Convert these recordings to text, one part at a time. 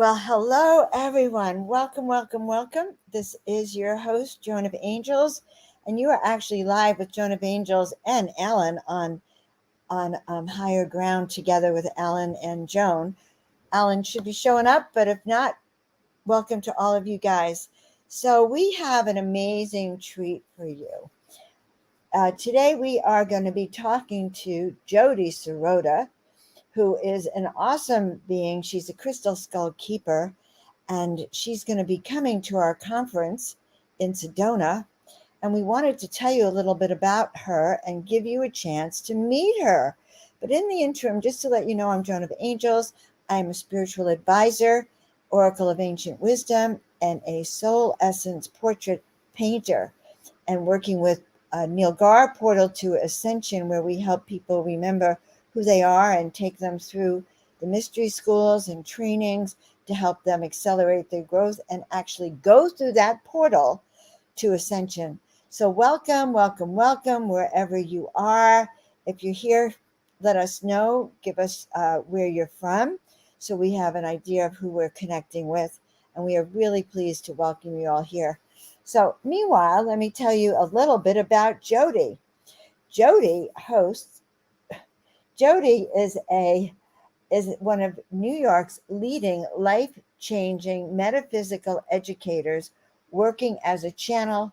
Well, hello everyone. Welcome, welcome, welcome. This is your host, Joan of Angels, and you are actually live with Joan of Angels and Alan on higher ground together with Alan and Joan. Alan should be showing up, but if not, welcome to all of you guys. So we have an amazing treat for you. Today we are going to be talking to Jodi Sirota, who is an awesome being. She's a crystal skull keeper, and she's going to be coming to our conference in Sedona. And we wanted to tell you a little bit about her and give you a chance to meet her. But in the interim, just to let you know, I'm Joan of Angels. I'm a spiritual advisor, oracle of ancient wisdom, and a soul essence portrait painter, and working with Neil Gar Portal to Ascension, where we help people remember who they are and take them through the mystery schools and trainings to help them accelerate their growth and actually go through that portal to ascension. So welcome, welcome, welcome, wherever you are. If you're here, let us know. Give us where you're from so we have an idea of who we're connecting with. And we are really pleased to welcome you all here. So meanwhile, let me tell you a little bit about Jodi. Jodi is one of New York's leading life-changing metaphysical educators, working as a channel,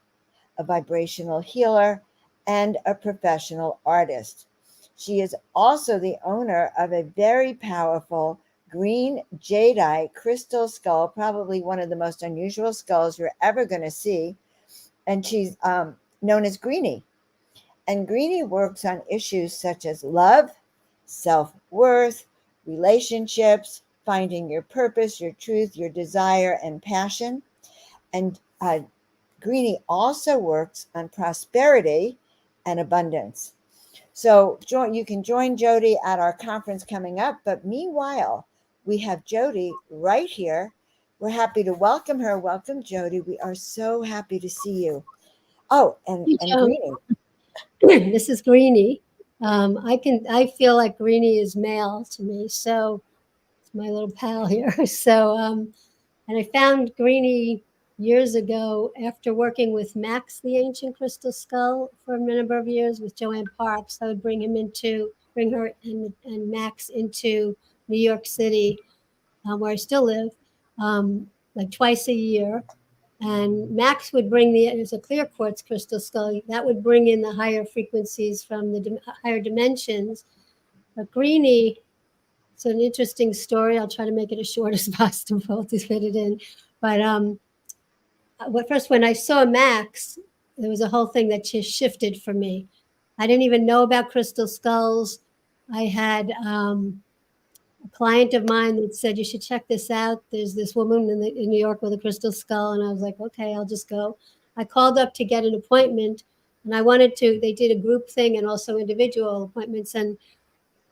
a vibrational healer, and a professional artist. She is also the owner of a very powerful Green Jadeite Crystal Skull, probably one of the most unusual skulls you're ever going to see. And she's known as Greenie. And Greenie works on issues such as love, self-worth, relationships, finding your purpose, your truth, your desire, and passion. And Greenie also works on prosperity and abundance. So you can join Jodi at our conference coming up. But meanwhile, we have Jodi right here. We're happy to welcome her. Welcome, Jodi. We are so happy to see you. Oh, and Greenie. This is Greenie. I feel like Greenie is male to me, so it's my little pal here. And I found Greenie years ago after working with Max, the ancient crystal skull, for a number of years with Joanne Parks. I would bring her and Max into New York City, where I still live, like twice a year. And Max would bring there's a clear quartz crystal skull that would bring in the higher frequencies from the higher dimensions. But Greenie, it's an interesting story. I'll try to make it as short as possible to fit it in. But first, when I saw Max, there was a whole thing that just shifted for me. I didn't even know about crystal skulls. I had a client of mine that said, you should check this out. There's this woman in New York with a crystal skull. And I was like, okay, I'll just go. I called up to get an appointment, and they did a group thing and also individual appointments. And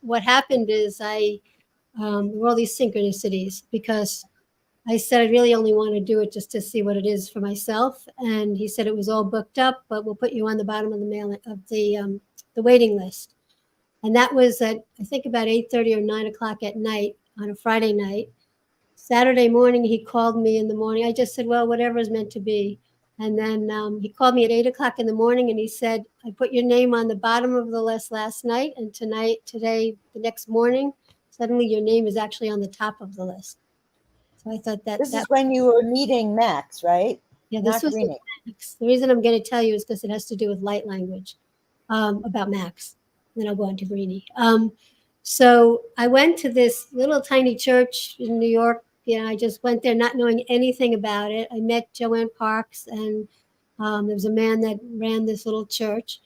what happened is there were all these synchronicities, because I said I really only want to do it just to see what it is for myself. And he said it was all booked up, but we'll put you on the bottom of the waiting list. And that was at, I think, about 8:30 or 9 o'clock at night on a Friday night. Saturday morning, he called me in the morning. I just said, well, whatever is meant to be. And then he called me at 8 o'clock in the morning, and he said, I put your name on the bottom of the list last night, and today, the next morning, suddenly your name is actually on the top of the list. So I thought This is when you were meeting Max, right? Yeah, this was Max. The reason I'm going to tell you is because it has to do with light language, about Max. Then I'll go on to Greenie. So I went to this little tiny church in New York. I just went there not knowing anything about it. I met Joanne Parks, and there was a man that ran this little church.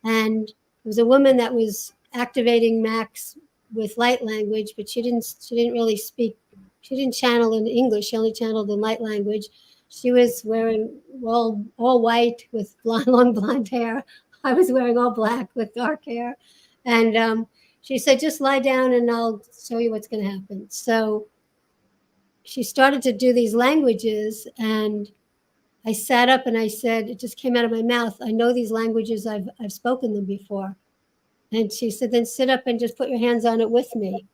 And there was a woman that was activating Max with light language, but she didn't really speak. She didn't channel in English. She only channeled in light language. She was wearing all white with long blonde hair. I was wearing all black with dark hair. And she said, just lie down and I'll show you what's going to happen. So she started to do these languages, and I sat up and I said, it just came out of my mouth, I know these languages, I've spoken them before. And she said, then sit up and just put your hands on it with me.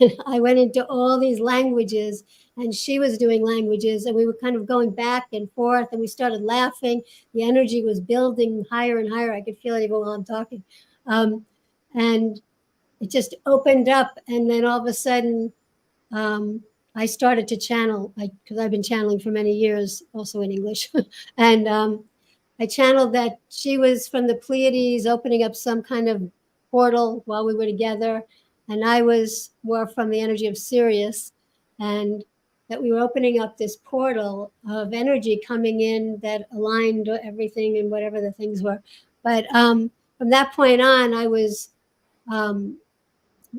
And I went into all these languages, and she was doing languages, and we were kind of going back and forth, and we started laughing. The energy was building higher and higher. I could feel it even while I'm talking. And it just opened up, and then all of a sudden, um, I started to channel, because I've been channeling for many years, also in English. And I channeled that she was from the Pleiades, opening up some kind of portal while we were together. And I was more from the energy of Sirius. And that we were opening up this portal of energy coming in that aligned everything and whatever the things were. But from that point on, I was um,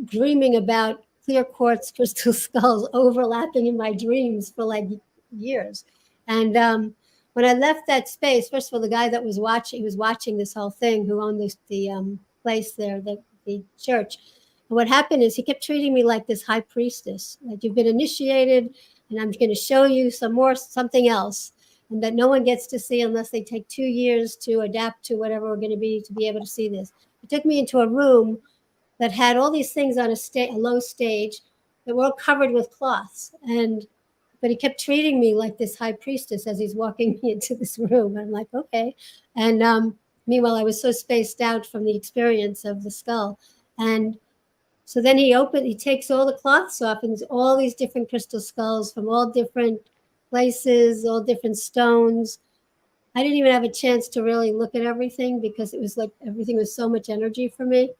dreaming about clear quartz crystal skulls overlapping in my dreams for like years. And when I left that space, first of all, the guy that was watching, he was watching this whole thing, who owned the place there, the church. And what happened is he kept treating me like this high priestess, like you've been initiated, and I'm going to show you something else, and that no one gets to see unless they take 2 years to adapt to whatever we're going to be able to see this. He took me into a room that had all these things on a low stage that were all covered with cloths. But he kept treating me like this high priestess as he's walking me into this room. And I'm like, okay. And meanwhile, I was so spaced out from the experience of the skull. And so then he takes all the cloths off, and all these different crystal skulls from all different places, all different stones. I didn't even have a chance to really look at everything because it was like everything was so much energy for me.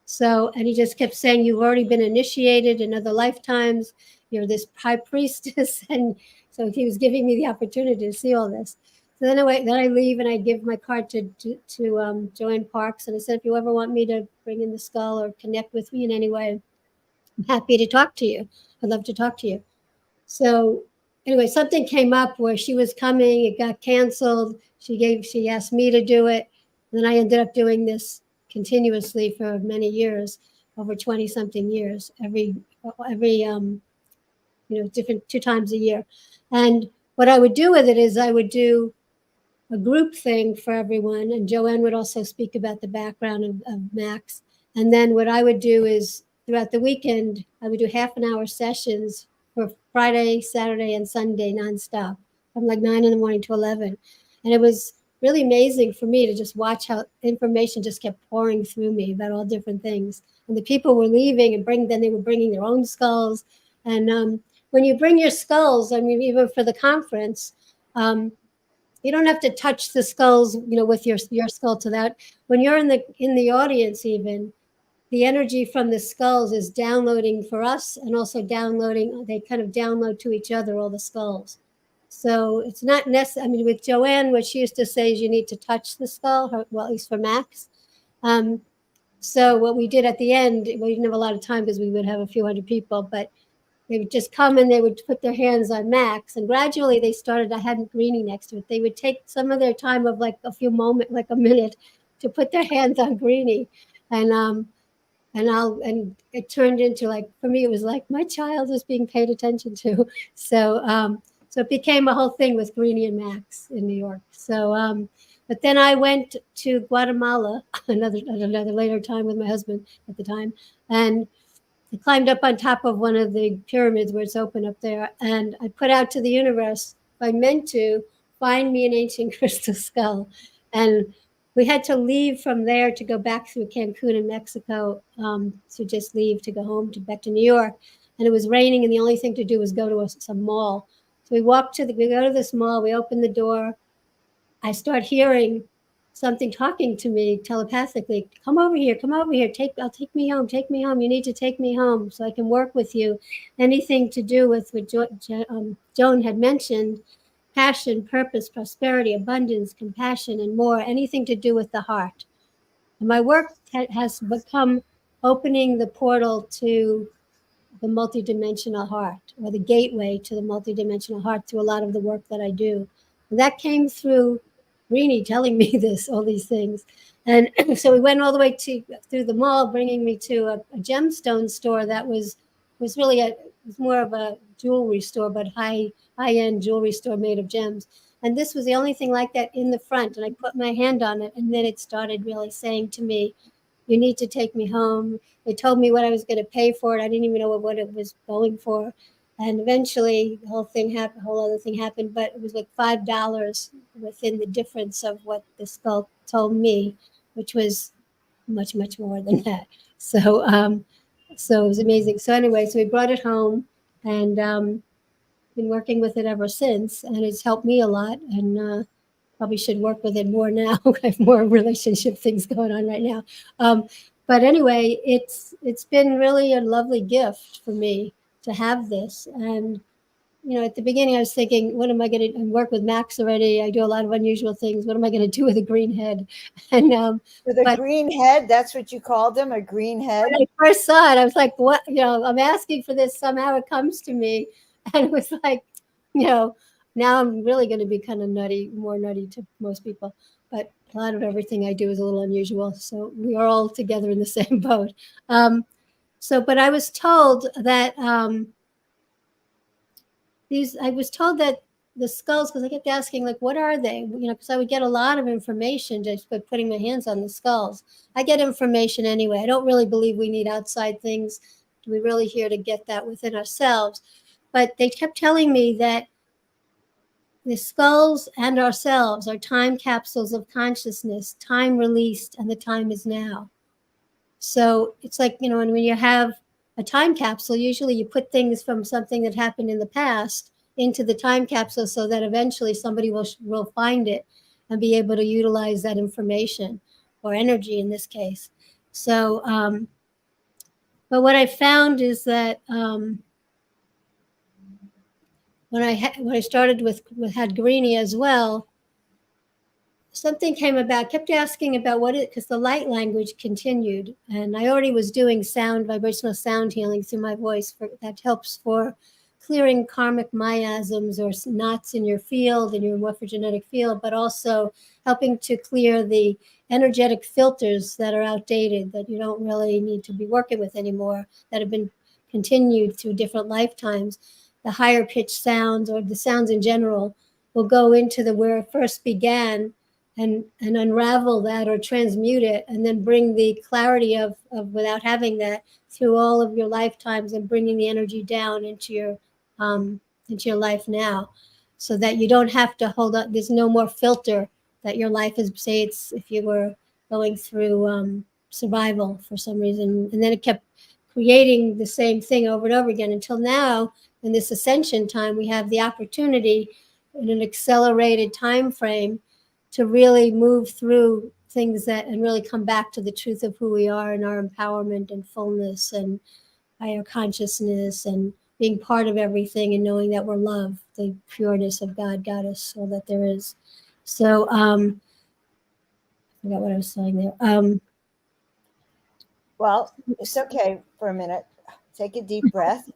So, and he just kept saying, you've already been initiated in other lifetimes. You're this high priestess. And so he was giving me the opportunity to see all this. So then I leave, and I give my card to Joan Parks. And I said, if you ever want me to bring in the skull or connect with me in any way, I'm happy to talk to you. I'd love to talk to you. So anyway, something came up where she was coming, it got canceled. She asked me to do it. And then I ended up doing this continuously for many years, over 20 something years, every different 2 times a year. And what I would do with it is I would do a group thing for everyone, and Joanne would also speak about the background of Max. And then what I would do is throughout the weekend, I would do half an hour sessions for Friday, Saturday, and Sunday nonstop from like 9 in the morning to 11. And it was really amazing for me to just watch how information just kept pouring through me about all different things. And the people were leaving, and then they were bringing their own skulls. And when you bring your skulls, I mean, even for the conference, you don't have to touch the skulls, with your skull to that. When you're in the audience, even the energy from the skulls is downloading for us, and also downloading. They kind of download to each other, all the skulls. So it's not necessary. I mean, with Joanne, what she used to say is you need to touch the skull. Well, at least for Max. So what we did at the end, we didn't have a lot of time because we would have a few hundred people, but they would just come and they would put their hands on Max, and gradually they started. I had Greenie next to it. They would take some of their time of like a few moments, like a minute, to put their hands on Greenie, and and it turned into, like, for me, it was like my child was being paid attention to. So it became a whole thing with Greenie and Max in New York. But then I went to Guatemala another later time with my husband at the time, and I climbed up on top of one of the pyramids where it's open up there, and I put out to the universe, if I meant to, find me an ancient crystal skull. And we had to leave from there to go back through Cancun in Mexico, to just leave to go home back to New York. And it was raining, and the only thing to do was go to some mall. So we go to this mall, we open the door, I start hearing something talking to me telepathically. Come over here, take me home, you need to take me home so I can work with you. Anything to do with what Joan had mentioned, passion, purpose, prosperity, abundance, compassion, and more, anything to do with the heart. And my work has become opening the portal to the multidimensional heart, or the gateway to the multidimensional heart, through a lot of the work that I do. And that came through Greenie telling me all these things. And so we went all the way through the mall, bringing me to a gemstone store that was really was more of a jewelry store, but high-end jewelry store made of gems. And this was the only thing like that in the front. And I put my hand on it, and then it started really saying to me, you need to take me home. They told me what I was going to pay for it. I didn't even know what it was going for. And eventually the whole thing happened, a whole other thing happened, but it was like $5 within the difference of what the skull told me, which was much, much more than that. So it was amazing. So anyway, so we brought it home and been working with it ever since, and it's helped me a lot. And probably should work with it more now. I have more relationship things going on right now. But anyway, it's been really a lovely gift for me to have this. And at the beginning, I was thinking, what am I going to work with Max already? I do a lot of unusual things. What am I going to do with a green head? And With a but green head, that's what you called him, a green head? when I first saw it, I was like, what? I'm asking for this. Somehow it comes to me. And it was like, now I'm really going to be kind of nutty, more nutty to most people. But a lot of everything I do is a little unusual. So we are all together in the same boat. But I was told that I was told that the skulls, because I kept asking, like, what are they? Because I would get a lot of information just by putting my hands on the skulls. I get information anyway. I don't really believe we need outside things. We're really here to get that within ourselves. But they kept telling me that the skulls and ourselves are time capsules of consciousness, time released, and the time is now. So it's like, when you have a time capsule, usually you put things from something that happened in the past into the time capsule so that eventually somebody will find it and be able to utilize that information or energy in this case. So, but what I found is that when I started with had Greenie as well, something came about, kept asking about because the light language continued. And I already was doing vibrational sound healing through my voice that helps for clearing karmic miasms or knots in your field, in your morphogenetic field, but also helping to clear the energetic filters that are outdated, that you don't really need to be working with anymore, that have been continued through different lifetimes. The higher pitched sounds, or the sounds in general, will go into where it first began and unravel that or transmute it, and then bring the clarity of without having that through all of your lifetimes, and bringing the energy down into your life now, so that you don't have to hold on. There's no more filter that your life is. Say it's if you were going through survival for some reason, and then it kept creating the same thing over and over again until now. In this ascension time, we have the opportunity in an accelerated time frame to really move through things and really come back to the truth of who we are and our empowerment and fullness and higher consciousness and being part of everything and knowing that we're love, the pureness of God, Goddess, all that there is. So I forgot what I was saying there. Well, it's okay for a minute. Take a deep breath.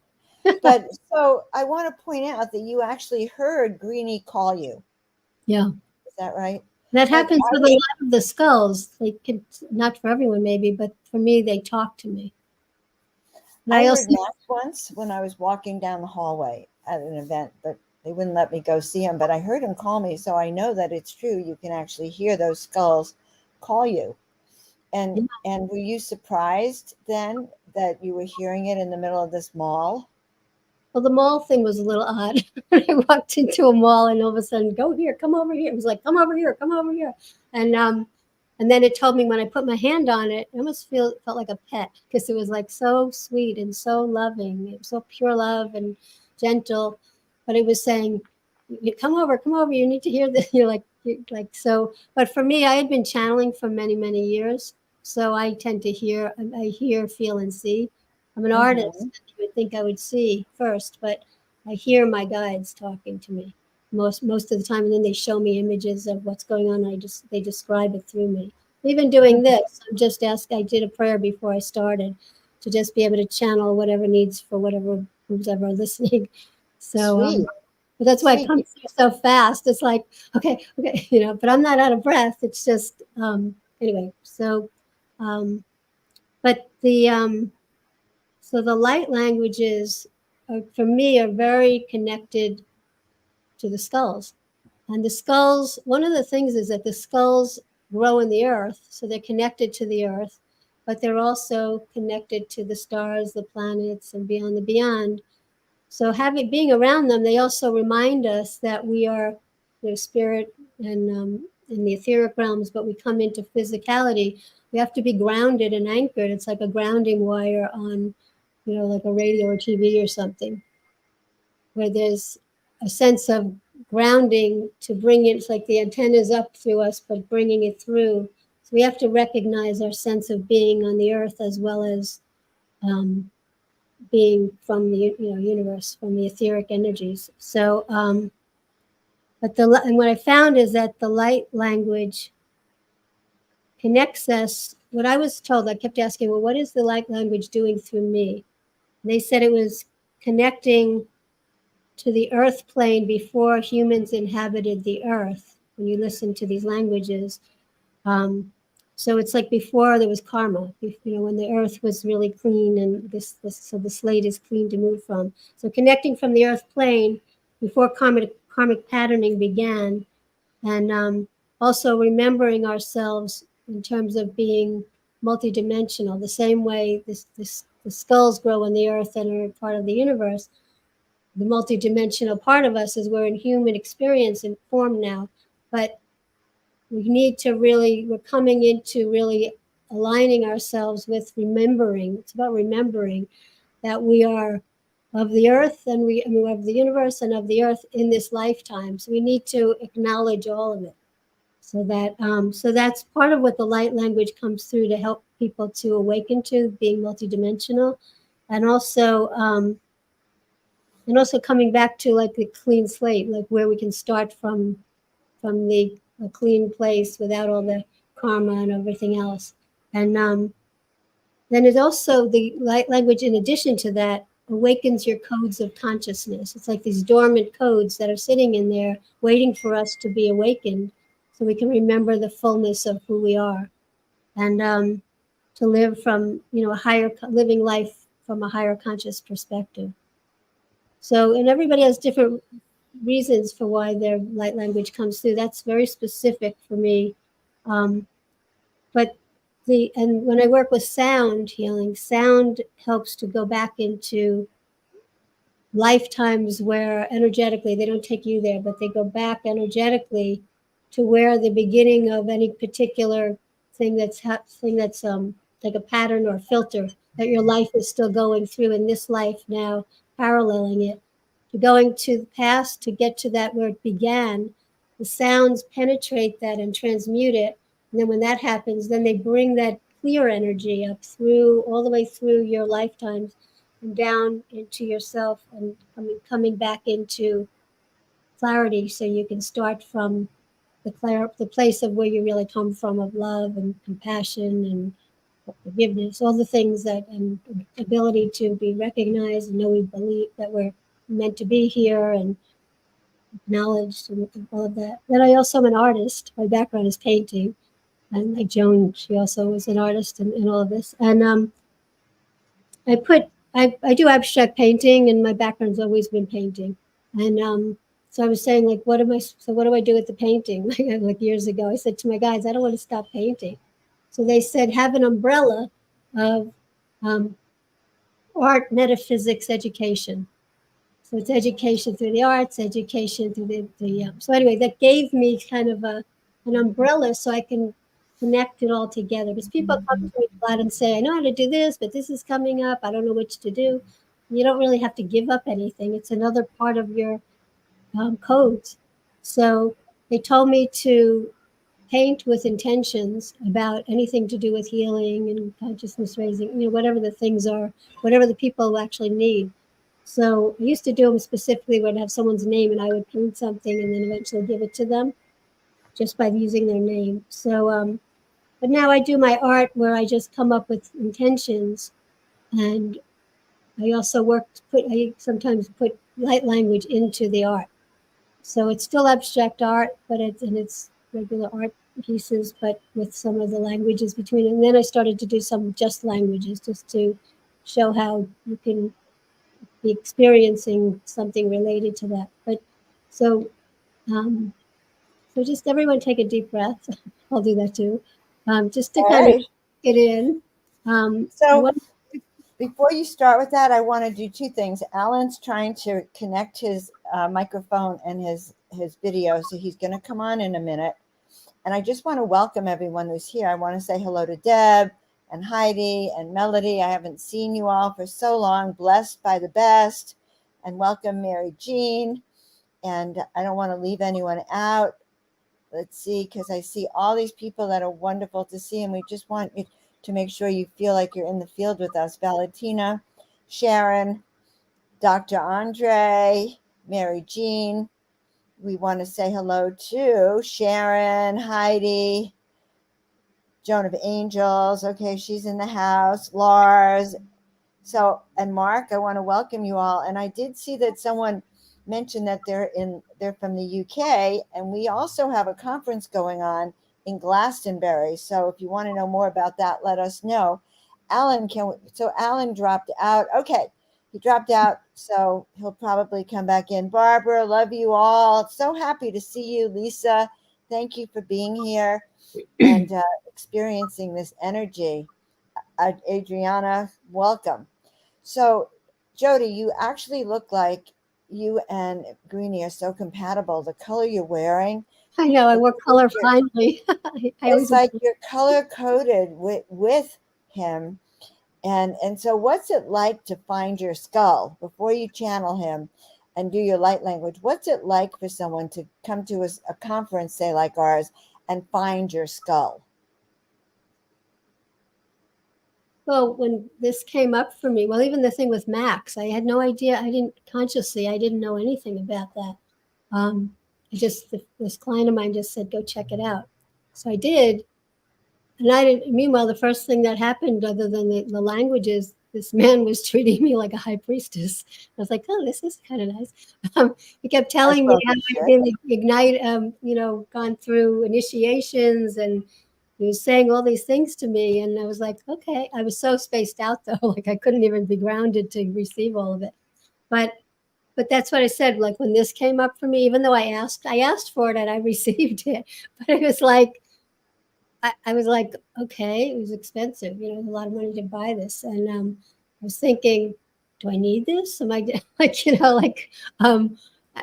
But so I want to point out that you actually heard Greenie call you. Yeah. Is that right? That happens with a lot of the skulls. They can, not for everyone maybe, but for me, they talk to me. And I heard Max once when I was walking down the hallway at an event, but they wouldn't let me go see him. But I heard him call me, so I know that it's true. You can actually hear those skulls call you. And were you surprised then that you were hearing it in the middle of this mall? Well, the mall thing was a little odd. I walked into a mall and all of a sudden, go here, come over here. It was like, come over here, come over here. And then it told me when I put my hand on it, it almost felt like a pet, because it was like so sweet and so loving. It was so pure love and gentle. But it was saying, come over, you need to hear this. You're like, so, but for me, I had been channeling for many, many years. So I tend to hear, feel, and see. I'm an artist. You would think I would see first, but I hear my guides talking to me most of the time, and then they show me images of what's going on. They describe it through me. Even doing this, I did a prayer before I started to just be able to channel whatever needs for who's ever listening. So but that's why it comes through so fast. It's like, okay, but I'm not out of breath. It's just anyway. So, but so the light languages, for me, are very connected to the skulls. And the skulls, one of the things is that the skulls grow in the earth, so they're connected to the earth. but they're also connected to the stars, the planets, and beyond the beyond. So being around them, they also remind us that we are, spirit and in the etheric realms, but we come into physicality. We have to be grounded and anchored. It's like a grounding wire on, like a radio or TV or something, where there's a sense of grounding to bring it. It's like the antennas up through us, but bringing it through. So we have to recognize our sense of being on the earth as well as um, being from the universe, from the etheric energies. So, and what I found is that the light language connects us. What I was told, I kept asking, well, what is the light language doing through me? And they said it was connecting to the earth plane before humans inhabited the earth. When you listen to these languages, so it's like before there was karma, when the earth was really clean and so the slate is clean to move from. So connecting from the earth plane before karmic patterning began, and also remembering ourselves in terms of being multidimensional, the same way the skulls grow in the earth and are part of the universe. The multidimensional part of us is we're in human experience and form now, but we need to we're coming into really aligning ourselves with remembering. It's about remembering that we are of the earth and we're of the universe and of the earth in this lifetime. So we need to acknowledge all of it. So that's part of what the light language comes through to help people to awaken to being multidimensional, and also coming back to like the clean slate, like where we can start from a clean place without all the karma and everything else. And then it's also the light language, in addition to that, awakens your codes of consciousness. It's like these dormant codes that are sitting in there waiting for us to be awakened so we can remember the fullness of who we are, and to live from, living life from a higher conscious perspective. So, and everybody has different reasons for why their light language comes through. That's very specific for me. But and when I work with sound healing, sound helps to go back into lifetimes where energetically they don't take you there, but they go back energetically to where the beginning of any particular thing that's like a pattern or filter that your life is still going through in this life now, paralleling it, to going to the past to get to that where it began. The sounds penetrate that and transmute it, and then when that happens, then they bring that clear energy up through all the way through your lifetimes and down into yourself, and coming back into clarity, so you can start from the place of where you really come from, of love and compassion and forgiveness, all the things that, and ability to be recognized and know we believe that we're meant to be here and acknowledged and all of that. Then I also am an artist. My background is painting, and like Joan, she also was an artist in all of this. And I do abstract painting, and my background's always been painting. And so I was saying, like, what do I do with the painting? Like years ago, I said to my guys, I don't want to stop painting. So they said, have an umbrella of art, metaphysics, education. So it's education through the arts, education through the so anyway, that gave me kind of an umbrella so I can connect it all together. Because people come to me flat and say, I know how to do this, but this is coming up. I don't know which to do. You don't really have to give up anything. It's another part of your codes. So they told me to paint with intentions about anything to do with healing and consciousness raising, whatever the things are, whatever the people actually need. So I used to do them specifically when I'd have someone's name and I would paint something and then eventually give it to them just by using their name. So, but now I do my art where I just come up with intentions, and I also I sometimes put light language into the art. So it's still abstract art, but it's regular art pieces, but with some of the languages between it. And then I started to do some just languages, just to show how you can be experiencing something related to that. But so, so just everyone take a deep breath. I'll do that too. Just to All kind of right. get in. So What? before you start with that, I want to do two things. Alan's trying to connect his microphone and his video, so he's going to come on in a minute. And I just want to welcome everyone who's here. I want to say hello to Deb and Heidi and Melody. I haven't seen you all for so long. Blessed by the best. And welcome Mary Jean. And I don't want to leave anyone out. Let's see, because I see all these people that are wonderful to see. And we just want you to make sure you feel like you're in the field with us. Valentina, Sharon, Dr. Andre, Mary Jean. We want to say hello to Sharon, Heidi, Joan of Angels. Okay, she's in the house. Lars. So, and Mark, I want to welcome you all. And I did see that someone mentioned that they're from the UK, and we also have a conference going on in Glastonbury. So, if you want to know more about that, let us know. Alan dropped out. Okay, he dropped out, so he'll probably come back in. Barbara, love you all. So happy to see you. Lisa, thank you for being here and experiencing this energy. Adriana, welcome. So, Jodi, you actually look like you and Greenie are so compatible. The color you're wearing, I know I it's work like color you're, finely. I it's always like you're color coded with him. And so, what's it like to find your skull before you channel him and do your light language? What's it like for someone to come to a conference, say like ours, and find your skull? well, when this came up for me, well, even the thing with Max, I had no idea. I didn't know anything about that. This client of mine just said, go check it out. So I did. And I didn't, meanwhile, the first thing that happened, other than the languages, this man was treating me like a high priestess. I was like, oh, this is kind of nice. He kept I telling me suppose how you I should. did ignite, gone through initiations, and he was saying all these things to me. And I was like, okay. I was so spaced out though, like I couldn't even be grounded to receive all of it. But but that's what I said. Like when this came up for me, even though I asked for it and I received it, but it was like I was like, okay, it was expensive, a lot of money to buy this. And I was thinking, do I need this? Am I like, um,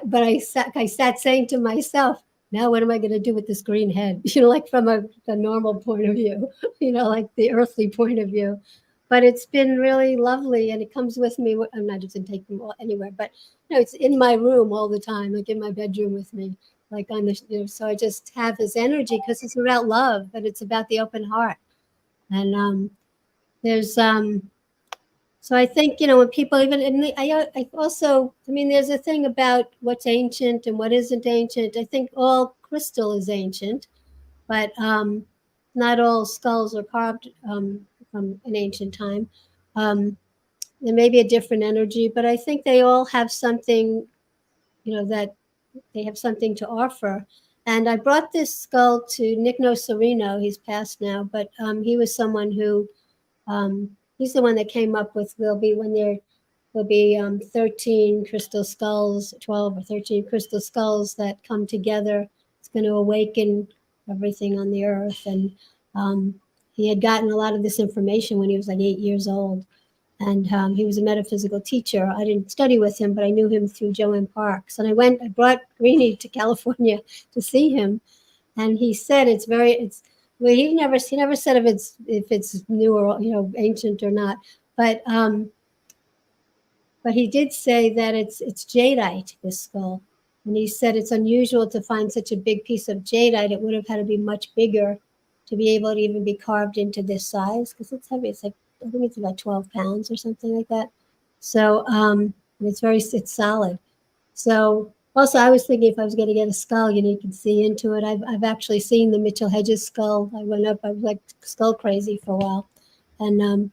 but I sat saying to myself, now what am I going to do with this green head? Like from a normal point of view, like the earthly point of view. But it's been really lovely, and it comes with me. I'm not just going to take them anywhere, but it's in my room all the time, like in my bedroom with me, like on the so I just have his energy because it's about love, but it's about the open heart. And there's so I think when people even and I also there's a thing about what's ancient and what isn't ancient. I think all crystal is ancient, but not all skulls are carved from an ancient time. There may be a different energy, but I think they all have something, that they have something to offer. And I brought this skull to Nick Nocerino. He's passed now, but he was someone who he's the one that came up with there'll be 13 crystal skulls, 12 or 13 crystal skulls that come together. It's going to awaken everything on the earth. And he had gotten a lot of this information when he was like 8 years old. And he was a metaphysical teacher. I didn't study with him, but I knew him through Joan Parks. And I brought Greenie to California to see him, and he said well, he never said if it's new or ancient or not, but he did say that it's jadeite, this skull, and he said it's unusual to find such a big piece of jadeite. It would have had to be much bigger to be able to even be carved into this size because it's heavy. It's like I think it's about 12 pounds or something like that. So it's solid. So also, I was thinking if I was going to get a skull, you can see into it. I've actually seen the Mitchell Hedges skull. I went up. I was like skull crazy for a while, and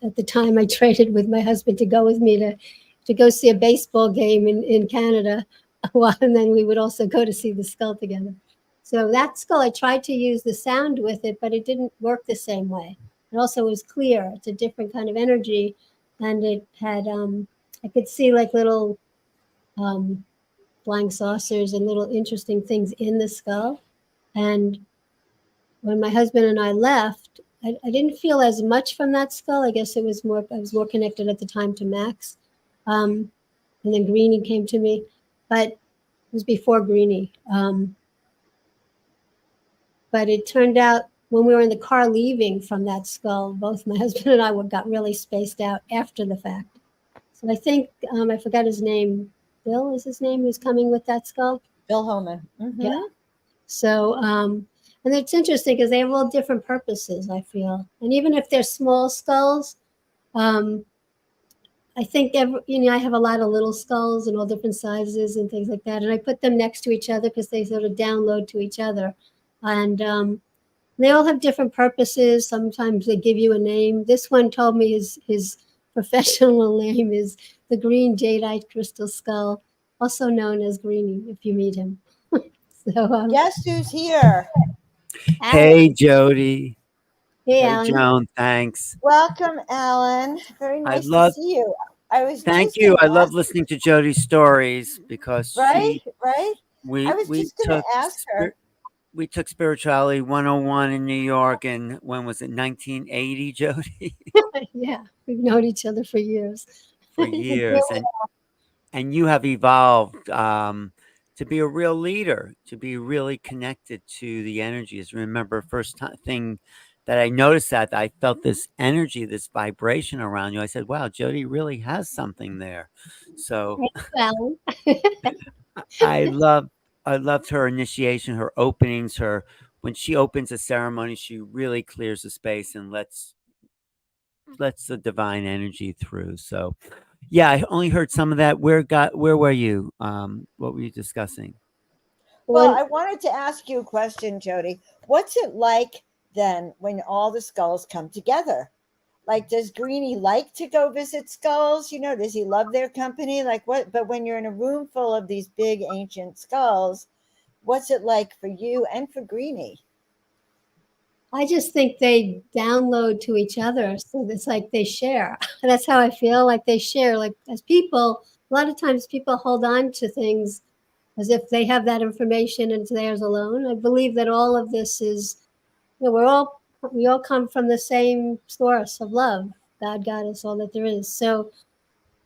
at the time, I traded with my husband to go with me to go see a baseball game in Canada, and then we would also go to see the skull together. So that skull, I tried to use the sound with it, but it didn't work the same way. It also was clear. It's a different kind of energy, and it had I could see like little um, flying saucers and little interesting things in the skull. And when my husband and I left, I didn't feel as much from that skull. I guess it was more, I was more connected at the time to Max. And then Greenie came to me, but it was before Greenie. But it turned out when we were in the car leaving from that skull, both my husband and I got really spaced out after the fact. So I think, I forgot his name. Bill is his name, who's coming with that skull. Bill Holman. Mm-hmm. Yeah. So, and it's interesting because they have all different purposes, I feel. And even if they're small skulls, I think I have a lot of little skulls and all different sizes and things like that, and I put them next to each other because they sort of download to each other, and they all have different purposes. Sometimes they give you a name. This one told me his professional name is the Green Jadeite Crystal Skull, also known as Greenie, if you meet him. So, Guess who's here? Hey, Jodi. Hey, Hey, Alan. Joan. Thanks. Welcome, Alan. Very I nice to love. see you. I was Thank just you. going I to love ask, listening to Jodi's stories because right? Right? I was we just going to ask her. we took spirituality 101 in New York, and when was it? 1980, Jodi. Yeah, we've known each other for years. For years, and you have evolved to be a real leader, to be really connected to the energies. Remember, first time thing that I noticed that I felt this energy, this vibration around you. I said, "Wow, Jodi really has something there." So Alan. I love, I loved her initiation, her openings, her when she opens a ceremony, she really clears the space and lets the divine energy through. So yeah, I only heard some of that. Where were you? What were you discussing? Well, One, I wanted to ask you a question, Jodi. What's it like then when all the skulls come together? Like, does Greenie like to go visit skulls? Does he love their company? Like, what? But when you're in a room full of these big ancient skulls, what's it like for you and for Greenie? I just think they download to each other. So it's like they share. That's how I feel, like they share. Like as people, a lot of times people hold on to things as if they have that information and it's theirs alone. I believe that all of this is, we all come from the same source of love. God, is all that there is. So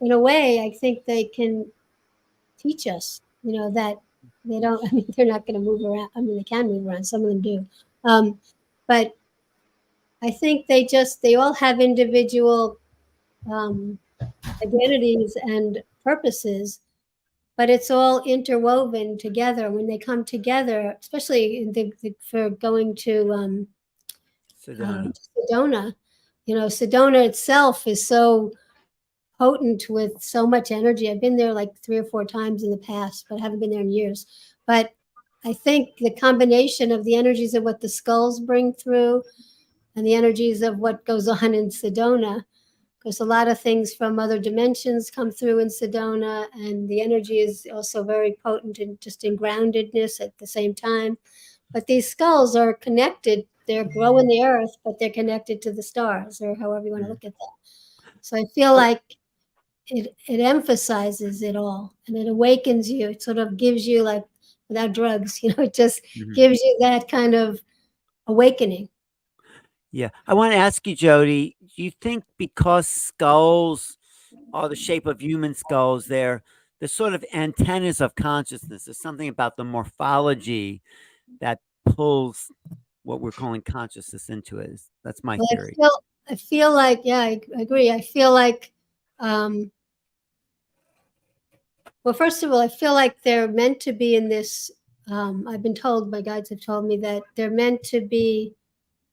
in a way, I think they can teach us, that they don't, I mean, they're not going to move around. I mean, they can move around. Some of them do. But I think they all have individual um, identities and purposes, but it's all interwoven together. When they come together, especially for going to Sedona. Sedona, Sedona itself is so potent with so much energy. I've been there like 3 or 4 times in the past, but I haven't been there in years. But I think the combination of the energies of what the skulls bring through and the energies of what goes on in Sedona, because a lot of things from other dimensions come through in Sedona, and the energy is also very potent and just in groundedness at the same time. But these skulls are connected. They're growing the earth, but they're connected to the stars, or however you want to look at that. So I feel like it emphasizes it all, and it awakens you. It sort of gives you, like, without drugs, it just Mhm. gives you that kind of awakening. Yeah, I want to ask you, Jodi. Do you think because skulls are the shape of human skulls, they're the sort of antennas of consciousness? There's something about the morphology that pulls what we're calling consciousness into it. That's my Well, theory. I feel like, yeah, I agree. I feel like, well, first of all, I feel like they're meant to be in this. I've been told, my guides have told me that they're meant to be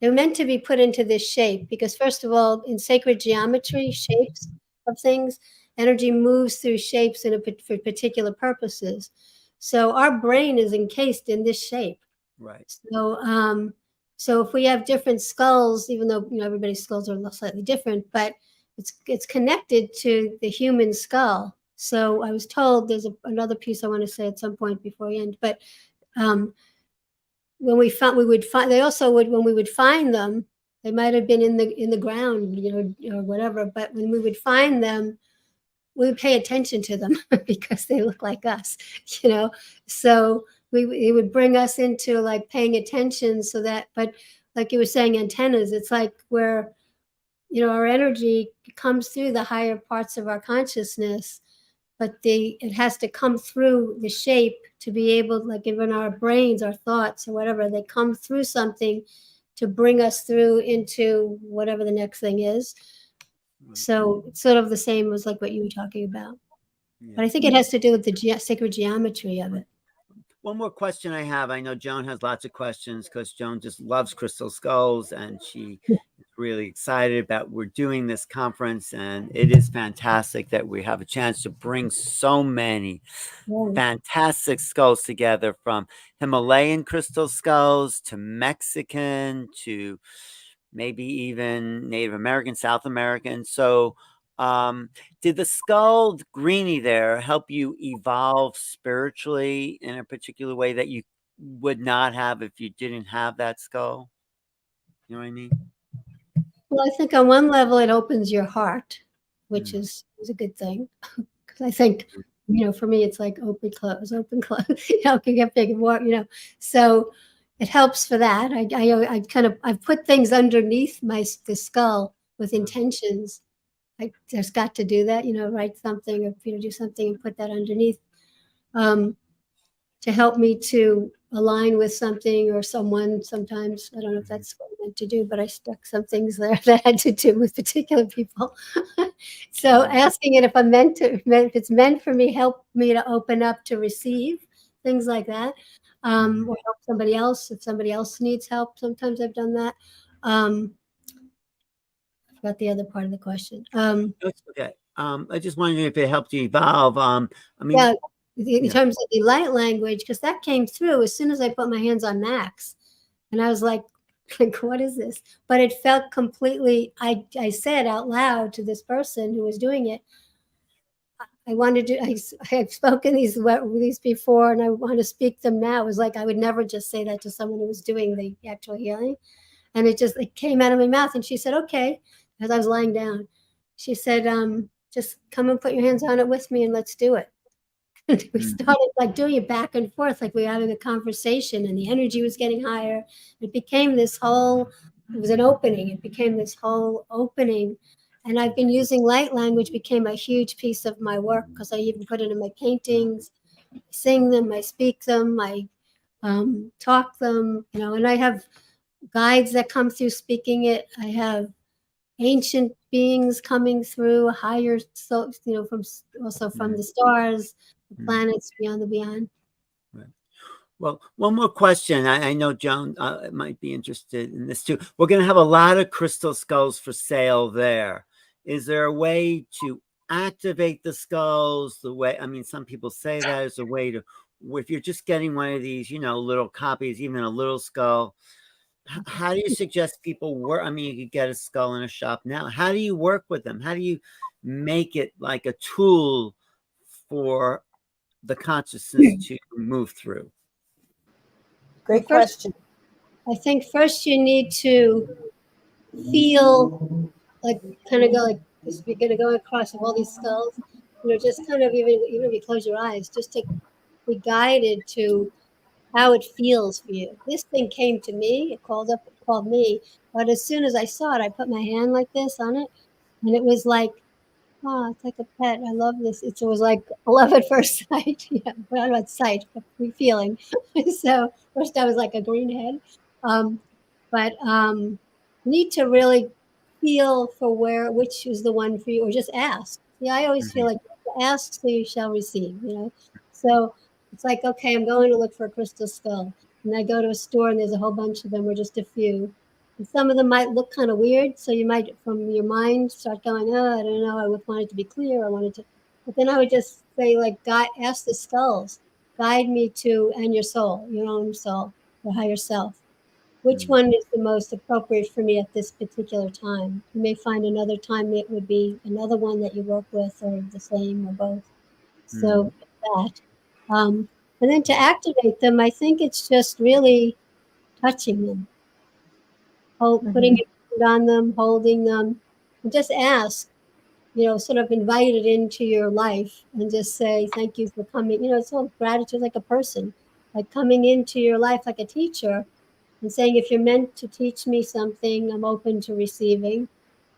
put into this shape because, first of all, in sacred geometry, shapes of things, energy moves through shapes for particular purposes. So our brain is encased in this shape. Right. So if we have different skulls, even though everybody's skulls are slightly different, but it's connected to the human skull. So I was told there's another piece I want to say at some point before I end, but um, when we would find, they also would, when we would find them, they might have been in the ground, or whatever. But when we would find them, we would pay attention to them because they look like us, you know. So it would bring us into like paying attention, so that. But like you were saying, antennas. It's like where, our energy comes through the higher parts of our consciousness, but it has to come through the shape to be able, like even our brains, our thoughts, or whatever, they come through something to bring us through into whatever the next thing is. So it's sort of the same as like what you were talking about. But I think it has to do with the sacred geometry of it. One more question I have. I know Joan has lots of questions because Joan just loves crystal skulls, and she is really excited about we're doing this conference, and it is fantastic that we have a chance to bring so many fantastic skulls together, from Himalayan crystal skulls to Mexican to maybe even Native American, South American. So did the skull Greenie there help you evolve spiritually in a particular way that you would not have if you didn't have that skull? You know what I mean? Well, I think on one level it opens your heart, which is a good thing. Because I think, for me, it's like open, close, open, close. It can get big and more, So it helps for that. I've put things underneath the skull with intentions. I just got to do that, write something or do something and put that underneath, to help me to align with something or someone. Sometimes I don't know if that's what I meant to do, but I stuck some things there that had to do with particular people. So asking it if if it's meant for me, help me to open up to receive things like that, or help somebody else if somebody else needs help. Sometimes I've done that. I forgot the other part of the question. That's okay. I just wondering if it helped you evolve. In terms of the light language, because that came through as soon as I put my hands on Max, and I was like, what is this? But it felt completely. I said out loud to this person who was doing it, I wanted to. I've spoken these before, and I want to speak them now. It was like I would never just say that to someone who was doing the actual healing, and it came out of my mouth. And she said, "Okay," as I was lying down. She said, "Just come and put your hands on it with me, and let's do it." We started like doing it back and forth, like we were having a conversation, and the energy was getting higher. It became it was an opening. It became this whole opening. And I've been using light language, became a huge piece of my work, because I even put it in my paintings. I sing them, I speak them, I talk them, and I have guides that come through speaking it. I have ancient beings coming through, higher, so from the stars, the planets, beyond the beyond. Right. Well, one more question. I know Joan might be interested in this too. We're going to have a lot of crystal skulls for sale there. Is there a way to activate the skulls? Some people say that is a way to, if you're just getting one of these, little copies, even a little skull, how do you suggest people work? You could get a skull in a shop now. How do you work with them? How do you make it like a tool for the consciousness to move through? Great question. I think first you need to feel like kind of go like this. You're going to go across all these skulls, just kind of even if you close your eyes, just to be guided to how it feels for you. This thing came to me, it called me, but as soon as I saw it, I put my hand like this on it, and it was like, oh, it's like a pet. I love this. It was like love at first sight. Yeah, well, not about sight, but feeling. So first I was like a green head, but need to really feel for which is the one for you, or just ask. Yeah, I always feel like ask so you shall receive. So it's like, okay, I'm going to look for a crystal skull, and I go to a store and there's a whole bunch of them, or just a few. And some of them might look kind of weird, so you might, from your mind, start going, oh, I don't know, I would want it to be clear, but then I would just say, like, God, ask the skulls, guide me to, and your soul, your own soul, your higher self. Which one is the most appropriate for me at this particular time? You may find another time it would be another one that you work with, or the same, or both. So that. And then to activate them, I think it's just really touching them. Putting your hand on them, holding them, and just ask, sort of invite it into your life and just say, thank you for coming. It's all gratitude, like a person, like coming into your life like a teacher, and saying, if you're meant to teach me something, I'm open to receiving.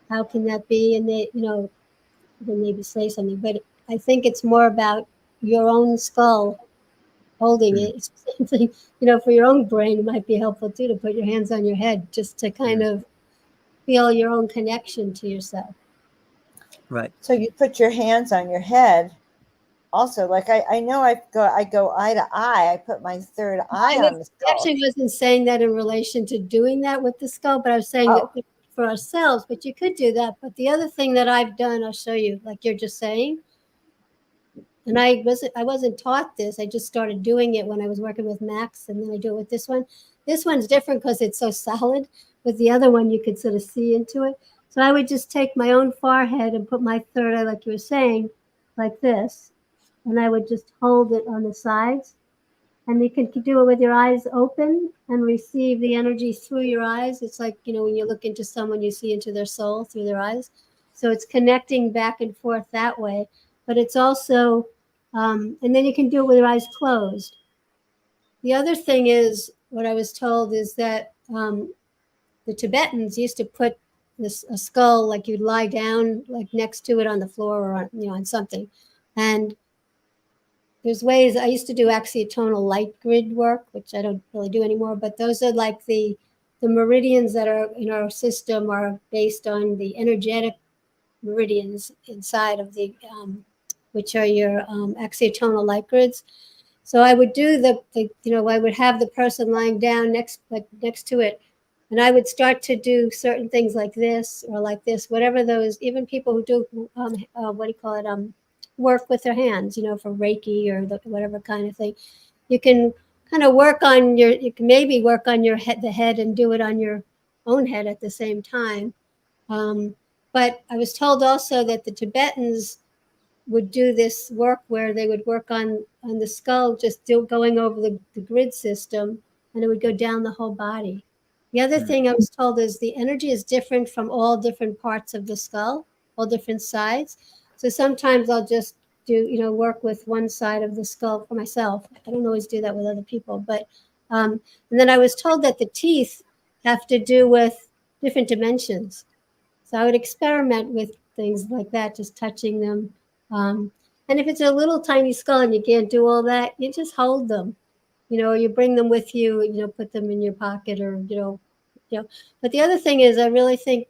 How can that be? And they, they maybe say something, but I think it's more about your own skull holding Mm, it. It's the same thing, for your own brain, it might be helpful too to put your hands on your head just to kind mm, of feel your own connection to yourself. right. So you put your hands on your head. Also, like I know I go eye to eye. I put my third eye on the I skull. actually wasn't saying that in relation to doing that with the skull, but I was saying Oh, that for ourselves, but you could do that. But the other thing that I've done, I'll show you, like you're just saying, and I wasn't taught this. I just started doing it when I was working with Max, and then I do it with this one. This one's different because it's so solid. With the other one, you could sort of see into it. So I would just take my own forehead and put my third eye, like you were saying, like this, and I would just hold it on the sides. And you can do it with your eyes open and receive the energy through your eyes. It's like, when you look into someone, you see into their soul through their eyes. So it's connecting back and forth that way. But it's also, and then you can do it with your eyes closed. The other thing is, what I was told is that the Tibetans used to put a skull, like you'd lie down, like next to it on the floor or on something. And there's ways. I used to do axiotonal light grid work, which I don't really do anymore, but those are like the meridians that are in our system are based on the energetic meridians inside of which are your axiotonal light grids. So I would do I would have the person lying down next to it, and I would start to do certain things like this or like this, whatever those. Even people who do what do you call it? Work with their hands, for Reiki or whatever kind of thing. You can kind of you can maybe work on the head and do it on your own head at the same time. Um, but I was told also that the Tibetans would do this work where they would work on the skull, just going over the grid system, and it would go down the whole body. The other Mm, thing I was told is the energy is different from all different parts of the skull, all different sides. So sometimes I'll just work with one side of the skull for myself. I don't always do that with other people, but and then I was told that the teeth have to do with different dimensions. So I would experiment with things like that, just touching them. Um, and if it's a little tiny skull and you can't do all that, you just hold them. You bring them with you. Put them in your pocket, or But the other thing is, I really think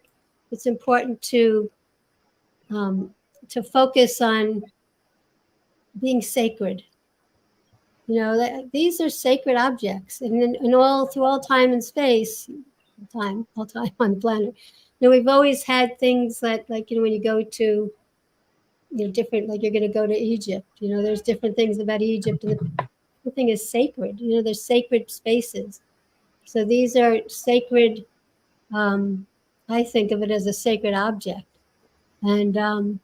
it's important um, to focus on being sacred. That these are sacred objects, and in all through all time and space, all time on the planet. We've always had things that, like, when you go to different, like you're going to go to Egypt, there's different things about Egypt, and the thing is sacred. There's sacred spaces. So these are sacred. Um, I think of it as a sacred object, and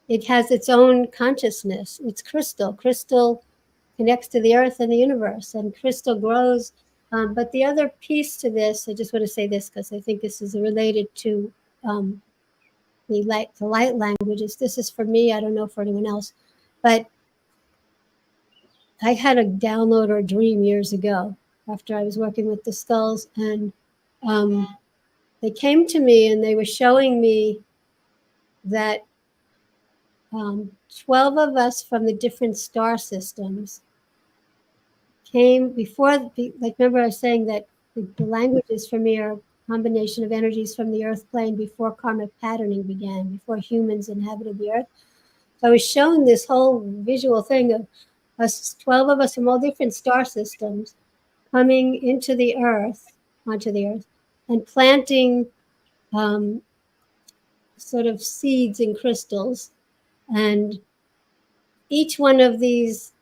it has its own consciousness. It's crystal. Crystal connects to the earth and the universe, and crystal grows. But the other piece to this, I just want to say this because I think this is related to um, the light languages. This is for me. I don't know for anyone else, but I had a download or a dream years ago after I was working with the skulls, and um, they came to me and they were showing me that 12 of us from the different star systems came before, like, remember I was saying that the languages for me are a combination of energies from the earth plane before karmic patterning began, before humans inhabited the earth. So I was shown this whole visual thing of us, 12 of us from all different star systems coming onto the earth, and planting um, sort of seeds in crystals. And each one of these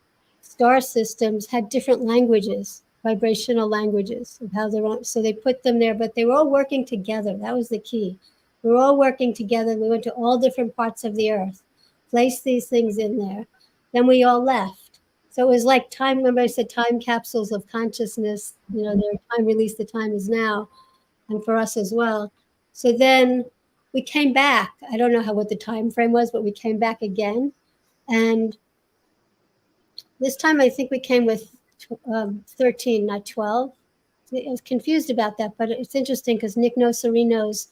star systems had different languages, vibrational languages of how they're on. So they put them there, but they were all working together. That was the key. We were all working together. We went to all different parts of the earth, placed these things in there. Then we all left. So it was like time. Remember, I said time capsules of consciousness. Their time release. The time is now, and for us as well. So then we came back. I don't know what the time frame was, but we came back again, and this time I think we came with 13, not 12. was confused about that, but it's interesting because Nick Nocerino's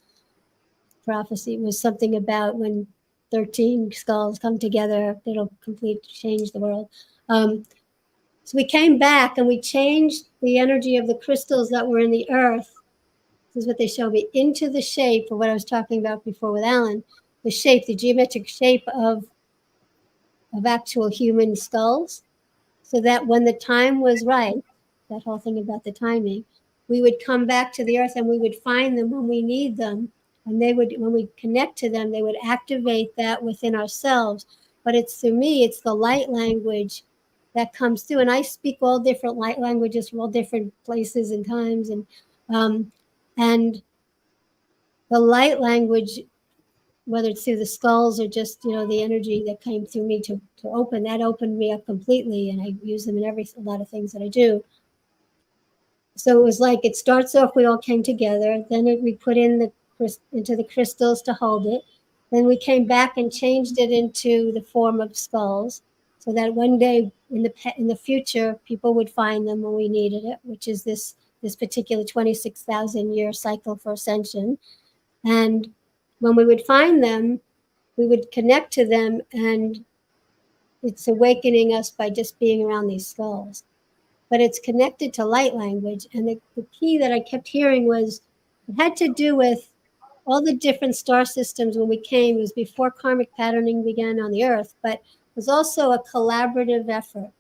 prophecy was something about when 13 skulls come together, it'll change the world. So we came back and we changed the energy of the crystals that were in the earth. This is what they showed me, into the shape of what I was talking about before with Alan, the geometric shape of actual human skulls, so that when the time was right, that whole thing about the timing, we would come back to the earth and we would find them when we need them. And they would, when we connect to them, they would activate that within ourselves. But it's, to me, it's the light language that comes through. And I speak all different light languages from all different places and times. And the light language, whether it's through the skulls or just, the energy that came through me to open, that opened me up completely. And I use them in a lot of things that I do. So it was like, it starts off, we all came together, then we put into the crystals to hold it. Then we came back and changed it into the form of skulls, so that one day in the future, people would find them when we needed it, which is this particular 26,000 year cycle for ascension. And when we would find them, we would connect to them, and it's awakening us by just being around these skulls. But it's connected to light language. And the key that I kept hearing was, it had to do with all the different star systems when we came. It was before karmic patterning began on the earth, but it was also a collaborative effort.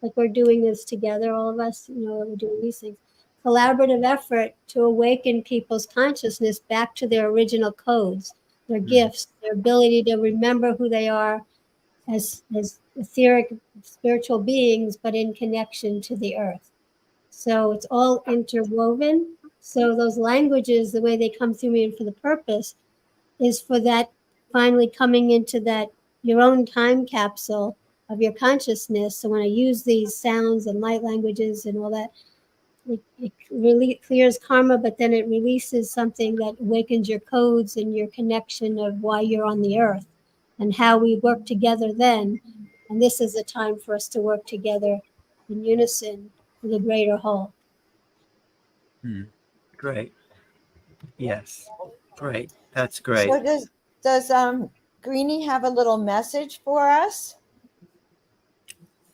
Like, we're doing this together, all of us, we're doing these things. Collaborative effort to awaken people's consciousness back to their original codes, their gifts, their ability to remember who they are as etheric spiritual beings, but in connection to the earth. So it's all interwoven. So those languages, the way they come through me and for the purpose, is for that finally coming into that your own time capsule of your consciousness. So when I use these sounds and light languages and all that, it really clears karma, but then it releases something that awakens your codes and your connection of why you're on the earth and how we work together then. And this is a time for us to work together in unison for the greater whole. Great. Yes. Great. That's great. So does Greenie have a little message for us?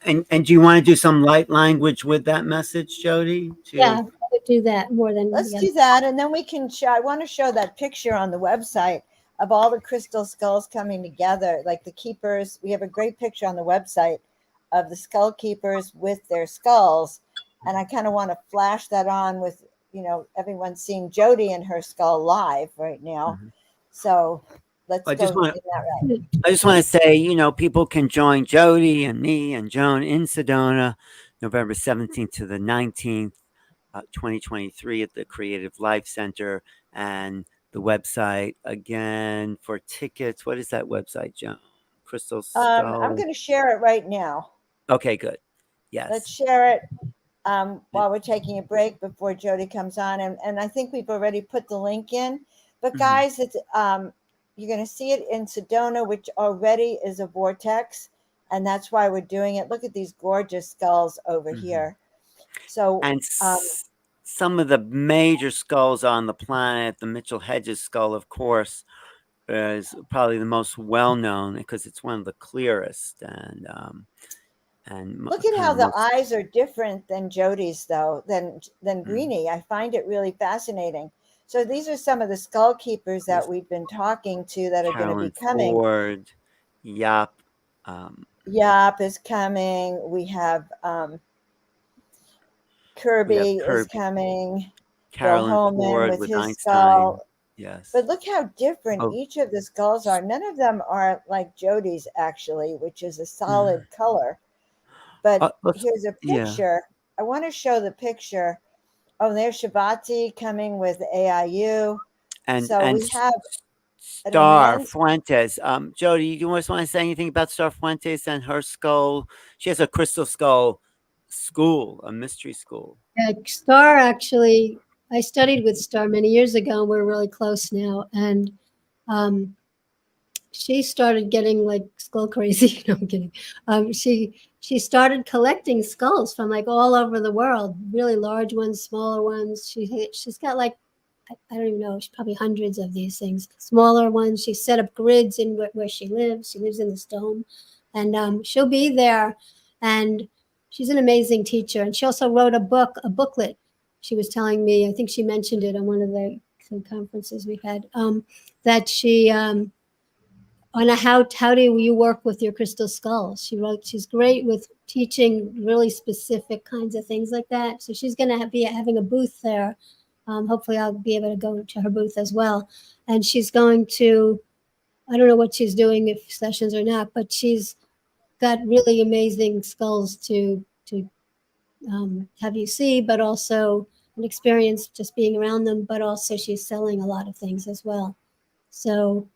And do you want to do some light language with that message, Jodi? Yeah, I would do that more than. Let's do that, and then we can show. I want to show that picture on the website of all the crystal skulls coming together, like the keepers. We have a great picture on the website of the skull keepers with their skulls, and I kind of want to flash that on with, everyone seeing Jodi and her skull live right now. So let's go in that route. I just want to say, people can join Jodi and me and Joan in Sedona, November 17th to the 19th, 2023 at the Creative Life Center. And the website again for tickets. What is that website, Joan? Crystal Skull. I'm going to share it right now. Okay, good. Yes. Let's share it while we're taking a break before Jodi comes on. And I think we've already put the link in. But guys, it's you're going to see it in Sedona, which already is a vortex. And that's why we're doing it. Look at these gorgeous skulls over here. So, and some of the major skulls on the planet, the Mitchell Hedges skull, of course, is probably the most well-known because it's one of the clearest. And look at how the eyes are different than Jodi's, though, than Greenie. I find it really fascinating. So these are some of the skull keepers that we've been talking to that are going to be coming. Ford, Yap. Yap is coming. We have Kirby is coming. Carolyn Ford with his Einstein. skull. Yes. But look how different each of the skulls are. None of them are like Jodi's, actually, which is a solid color. But here's a picture. Yeah. I want to show the picture. Oh, there's Shabati coming with AIU. And we have Star Fuentes. Jodi, do you want to say anything about Star Fuentes and her skull? She has a crystal skull school, a mystery school. Star, actually, I studied with Star many years ago, and we're really close now. And she started getting like skull crazy. No, I'm kidding. She started collecting skulls from like all over the world, really large ones, smaller ones. She's got like I don't even know, probably hundreds of these things. Smaller ones. She set up grids in where she lives. She lives in this dome, and she'll be there. And she's an amazing teacher. And she also wrote a booklet. She was telling me, I think she mentioned it on one of the conferences we've had, that she on a how do you work with your crystal skull. She's great with teaching really specific kinds of things like that. So she's going to be having a booth there. Hopefully I'll be able to go to her booth as well. And she's going to, I don't know what she's doing, if sessions or not, but she's got really amazing skulls to have you see, but also an experience just being around them, but also she's selling a lot of things as well. So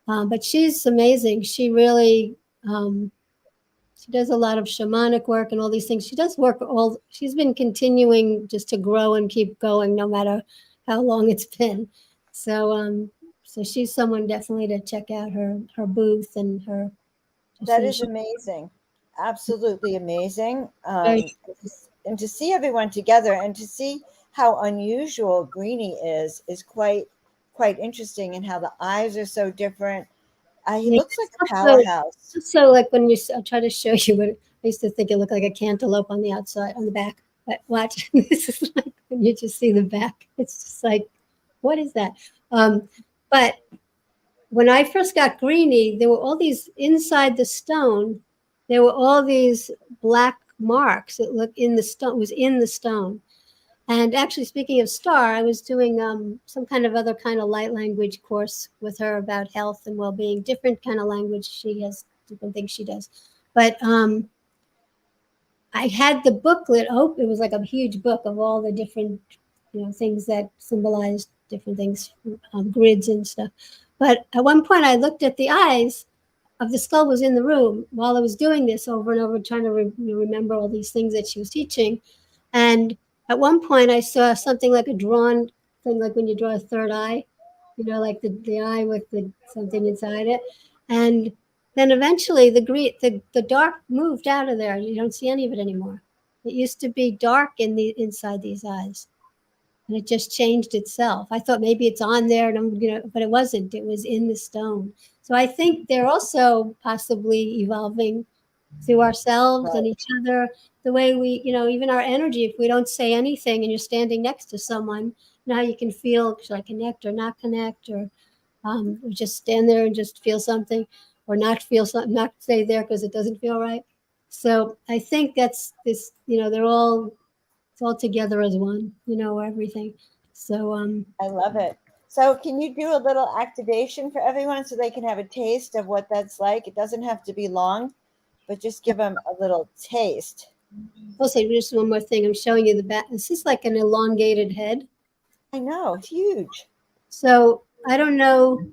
but she's amazing. She really, she does a lot of shamanic work and all these things. She does work she's been continuing just to grow and keep going no matter how long it's been. So she's someone definitely to check out her booth and her. That is amazing. Absolutely amazing. And to see everyone together and to see how unusual Greenie is quite interesting, and how the eyes are so different. He looks like a powerhouse. So like when I try to show you what I used to think it looked like a cantaloupe on the outside, on the back. But watch, this is like when you just see the back. It's just like, what is that? But when I first got Greenie, there were all these inside the stone. There were all these black marks that looked in the stone. Was in the stone. And actually, speaking of Star, I was doing some kind of other kind of light language course with her about health and well-being, different kind of language. She has different things she does. But I had the booklet. Oh, it was like a huge book of all the different, things that symbolized different things, grids and stuff. But at one point, I looked at the eyes of the skull was in the room while I was doing this over and over, trying to remember all these things that she was teaching. And at one point, I saw something like a drawn thing, like when you draw a third eye, like the eye with something inside it. And then eventually the dark moved out of there. You don't see any of it anymore. It used to be dark inside these eyes, and it just changed itself. I thought maybe it's on there, and but it wasn't. It was in the stone. So I think they're also possibly evolving through ourselves and each other. The way we, even our energy. If we don't say anything, and you're standing next to someone, now you can feel, should I connect or not connect, or just stand there and just feel something, or not feel something, not stay there because it doesn't feel right. So I think that's this. They're all, it's all together as one. Everything. So I love it. So can you do a little activation for everyone so they can have a taste of what that's like? It doesn't have to be long, but just give them a little taste. I'll say just one more thing. I'm showing you the back. This is like an elongated head. I know, it's huge. So I don't know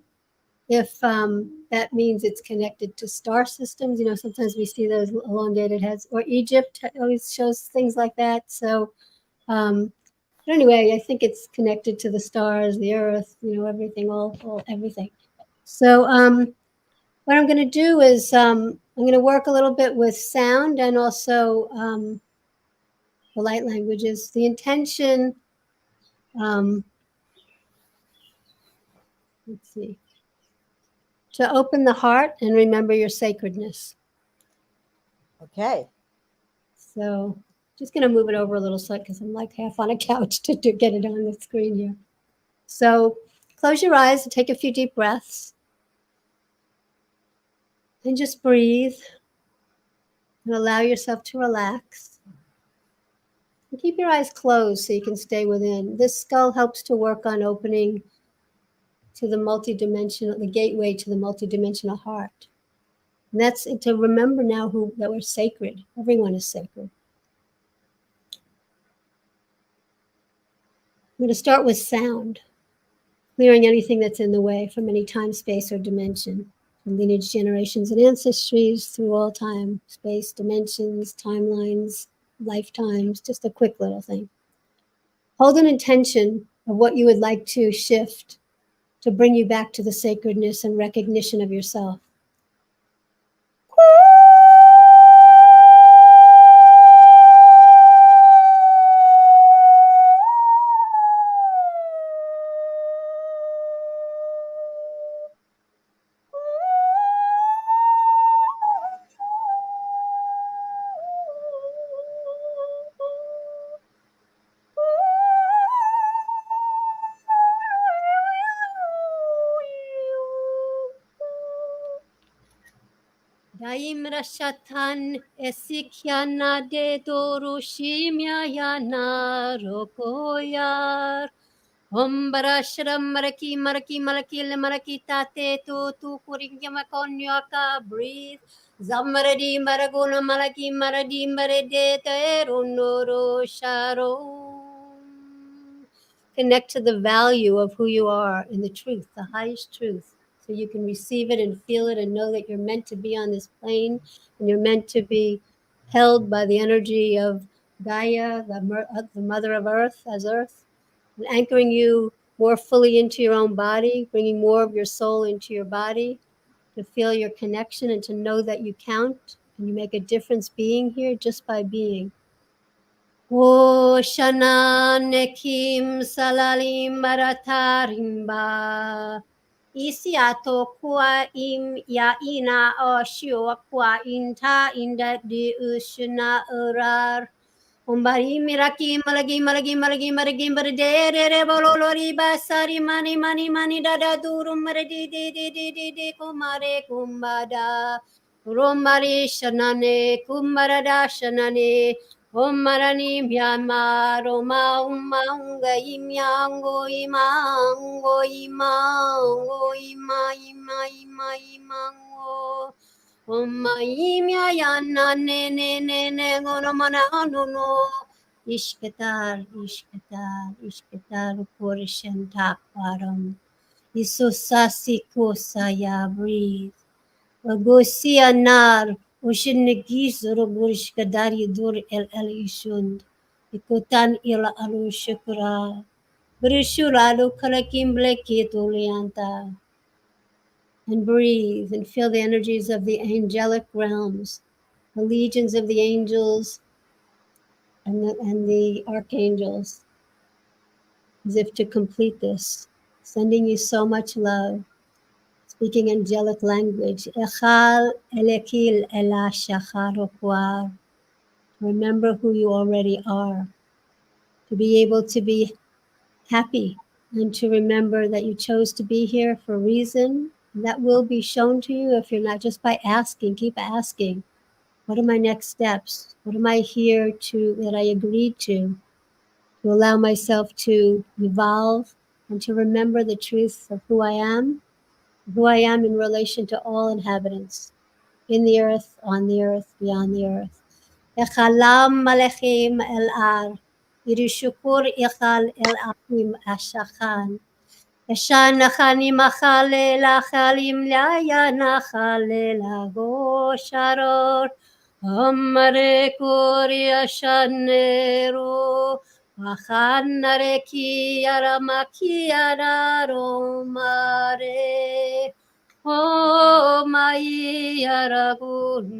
if that means it's connected to star systems. Sometimes we see those elongated heads, or Egypt always shows things like that. So but anyway, I think it's connected to the stars, the earth, everything, all everything. So what I'm going to do is I'm going to work a little bit with sound and also the light languages. The intention, let's see, to open the heart and remember your sacredness. Okay. So just going to move it over a little side because I'm like half on a couch to get it on the screen here. So close your eyes and take a few deep breaths. And just breathe and allow yourself to relax. And keep your eyes closed so you can stay within. This skull helps to work on opening to the multidimensional, the gateway to the multidimensional heart. And that's to remember now that we're sacred. Everyone is sacred. I'm going to start with sound, clearing anything that's in the way from any time, space, or dimension. From lineage, generations, and ancestries through all time, space, dimensions, timelines, lifetimes, just a quick little thing. Hold an intention of what you would like to shift to bring you back to the sacredness and recognition of yourself. Daim rashatan esikyana de dorushimya yana rokoyar. Om barashram maraki maraki malaki maraki tate tu kuringya makonyaka breathe. Zamaradi maraguna malaki maradi marade te runoro sharo. Connect to the value of who you are in the truth, the highest truth. So you can receive it and feel it and know that you're meant to be on this plane and you're meant to be held by the energy of Gaia, the mother of earth, as earth, and anchoring you more fully into your own body, bringing more of your soul into your body to feel your connection and to know that you count and you make a difference being here just by being. O Shana Nekim Salalim Maratarimba. Isiato kwa im ya ina o shio kwa inta inda di ushna urar. Umbari miraki malagi malagi malagi malagi mardere re bololori basari mani dada durum maradi di kumare kumbada. Romari shanane kumarada shanane. Om marani myama roma umanga imyango imango imango imango Om imya yana ne gono mana no ishketar korishan takwaram isusasi kosaya breathe Gosia nar ushinigis roburish kadari dur el ishund. Ikutan ila alu shukra. Brishuralu kalakim bleki tulianta. And breathe and feel the energies of the angelic realms, the legions of the angels and the archangels, as if to complete this, sending you so much love. Speaking angelic language. Echal elekil ela shacharokwar. Remember who you already are. To be able to be happy and to remember that you chose to be here for a reason. And that will be shown to you if you're not, just by asking, keep asking. What are my next steps? What am I here to, that I agreed to allow myself to evolve and to remember the truth of who I am in relation to all inhabitants, in the earth, on the earth, beyond the earth. Echalam malechim el ar, irishukur ichal el achim ashachan. Eshan nachani machale lachalim laya nachale lago sharor. Amare kori ashanero. Achanare ki aramaki araromare. Oh, mai aragunaro.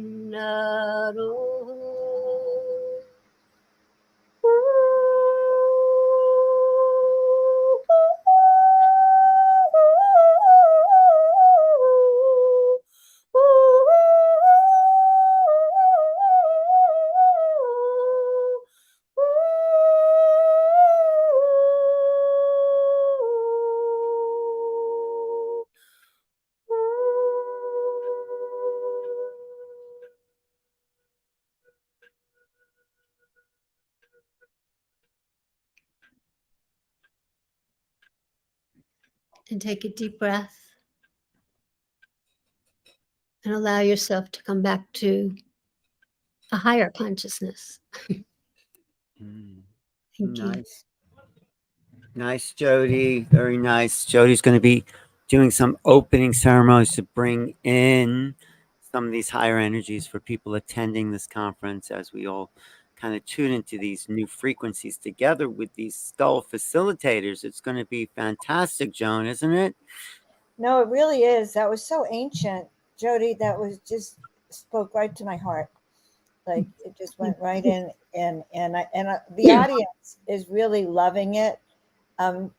And take a deep breath and allow yourself to come back to a higher consciousness. Nice. Nice, Jodi. Very nice. Jodi's going to be doing some opening ceremonies to bring in some of these higher energies for people attending this conference as we all kind of tune into these new frequencies together with these skull facilitators. It's going to be fantastic, Joan, isn't it? No, it really is. That was so ancient, Jodi. That was just spoke right to my heart. Like it just went right in, and the audience is really loving it. Um,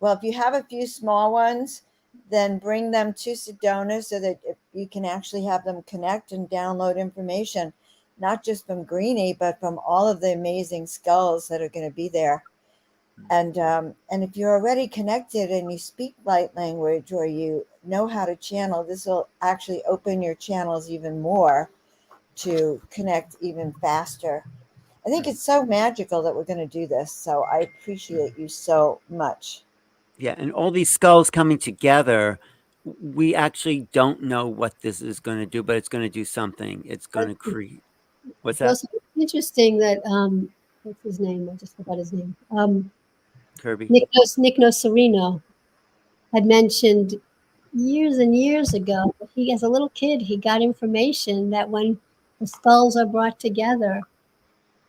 well, if you have a few small ones, then bring them to Sedona so that you can actually have them connect and download information, not just from Greenie, but from all of the amazing skulls that are going to be there. And if you're already connected and you speak light language or you know how to channel, this will actually open your channels even more to connect even faster. I think it's so magical that we're going to do this. So I appreciate you so much. Yeah, and all these skulls coming together, we actually don't know what this is going to do, but it's going to do something. It's going to create. What's It's that, also interesting that what's his name? I just forgot his name. Kirby? Nico Sereno had mentioned years and years ago. He, as a little kid, he got information that when the skulls are brought together,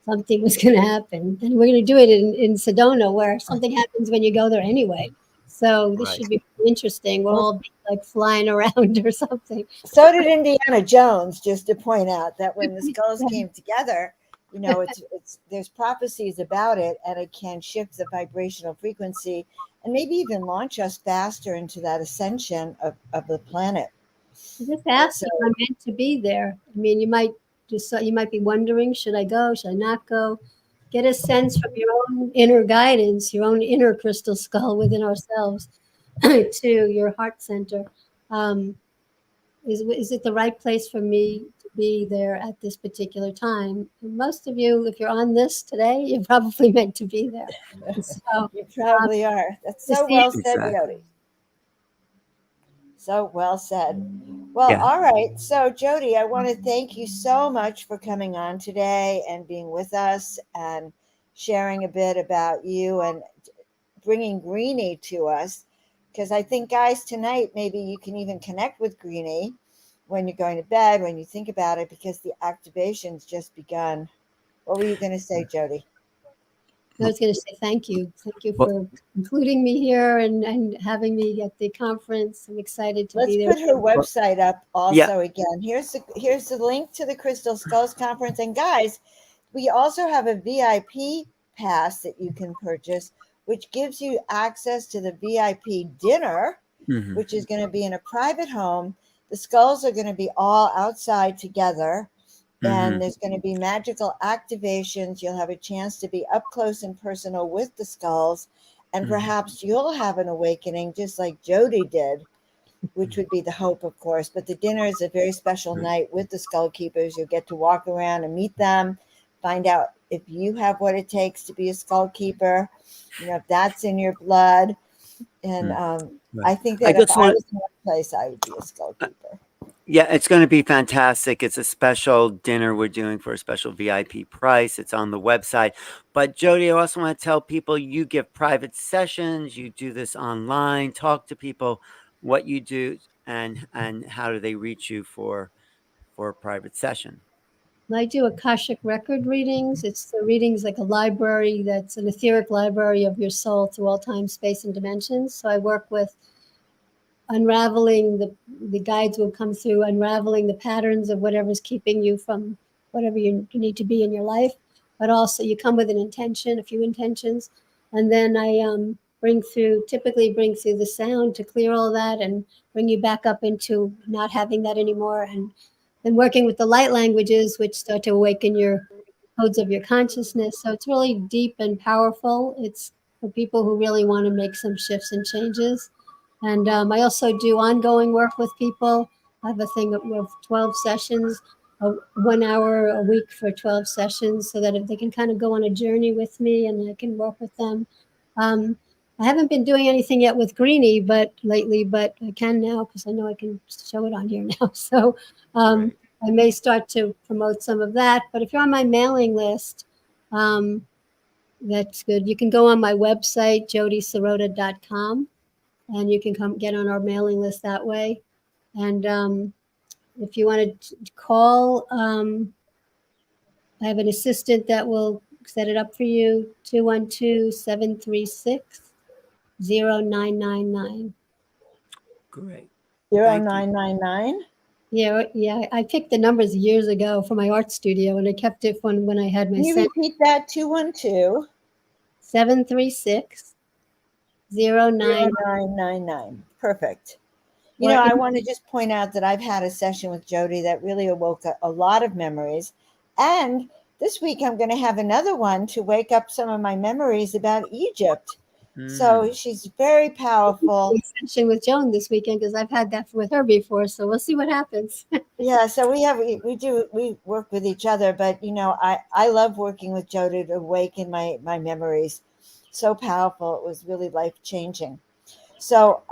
something was going to happen, and we're going to do it in Sedona, where something happens when you go there anyway. So this Right. should be interesting. We'll all be like flying around or something. So did Indiana Jones, just to point out that when the skulls came together, it's there's prophecies about it, and it can shift the vibrational frequency and maybe even launch us faster into that ascension of the planet. Just And ask so if I'm meant to be there. I mean, you might be wondering, should I go? Should I not go? Get a sense from your own inner guidance, your own inner crystal skull within ourselves, to your heart center. Um, is it the right place for me to be there at this particular time? And most of you, if you're on this today, you're probably meant to be there. So you probably are. That's just so the well said, Exactly. Jodi. So well said. Well, Yeah. all right. So, Jodi, I want to thank you so much for coming on today and being with us and sharing a bit about you and bringing Greenie to us. Because I think, guys, tonight maybe you can even connect with Greenie when you're going to bed, when you think about it, because the activation's just begun. What were you going to say, Jodi? I was going to say thank you. Thank you Well, for including me here and having me at the conference. I'm excited to Let's be there. put her well, website up yeah. also again. Here's the link to the Crystal Skulls conference. And guys, we also have a VIP pass that you can purchase, which gives you access to the VIP dinner, Hmm. which is going to be in a private home. The skulls are going to be all outside together, Hmm. and there's going to be magical activations. You'll have a chance to be up close and personal with the skulls, and Hmm. perhaps you'll have an awakening just like Jodi did, which would be the hope, of course. But the dinner is a very special night with the skull keepers. You'll get to walk around and meet them, find out if you have what it takes to be a skull keeper, if that's in your blood. And Right. I think I that if just I want. was in that place, I would be a skull keeper. Yeah, it's going to be fantastic. It's a special dinner we're doing for a special VIP price. It's on the website. But Jodi, I also want to tell people you give private sessions, you do this online, talk to people what you do and how do they reach you for a private session. I do Akashic record readings. It's the readings like a library that's an etheric library of your soul through all time, space, and dimensions. So I work with unraveling the guides will come through unraveling the patterns of whatever's keeping you from whatever you need to be in your life, but also you come with an intention, a few intentions, and then I typically bring through the sound to clear all that and bring you back up into not having that anymore, and then working with the light languages which start to awaken your codes of your consciousness. So it's really deep and powerful. It's for people who really want to make some shifts and changes. And I also do ongoing work with people. I have a thing of 12 sessions, 1 hour a week for 12 sessions, so that if they can kind of go on a journey with me and I can work with them. Um, I haven't been doing anything yet with Greenie, but lately, but I can now because I know I can show it on here now. So Right. I may start to promote some of that. But if you're on my mailing list, um, that's good. You can go on my website, jodisirota.com, and you can come get on our mailing list that way. And if you want to call, I have an assistant that will set it up for you. 212-736-0999. Great. Zero Thank you. nine nine nine. Yeah. I picked the numbers years ago for my art studio, and I kept it when I had my Can you repeat that? 212 736 09. 0999. Perfect. You Or know, I want to just point out that I've had a session with Jodi that really awoke a lot of memories. And this week I'm going to have another one to wake up some of my memories about Egypt. So she's very powerful. session with Joan this weekend because I've had that with her before. So we'll see what happens. Yeah, so we work with each other, but you know, I love working with Jodi to awaken my memories. So powerful. It was really life changing. So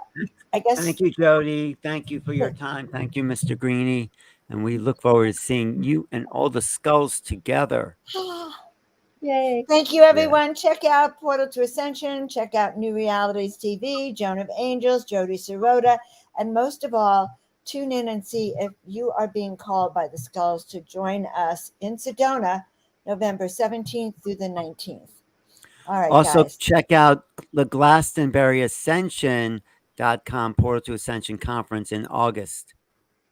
I guess Thank you, Jodi. Thank you for your time. Thank you, Mr. Greenie. And we look forward to seeing you and all the skulls together. Yay. thank you, Yeah. everyone. Check out Portal to Ascension. Check out New Realities TV, Joan of Angels, Jodi Sirota, and most of all, tune in and see if you are being called by the skulls to join us in Sedona, November 17th through the 19th. All right, Also, guys. check out the Glastonbury Ascension.com Portal to Ascension Conference in August.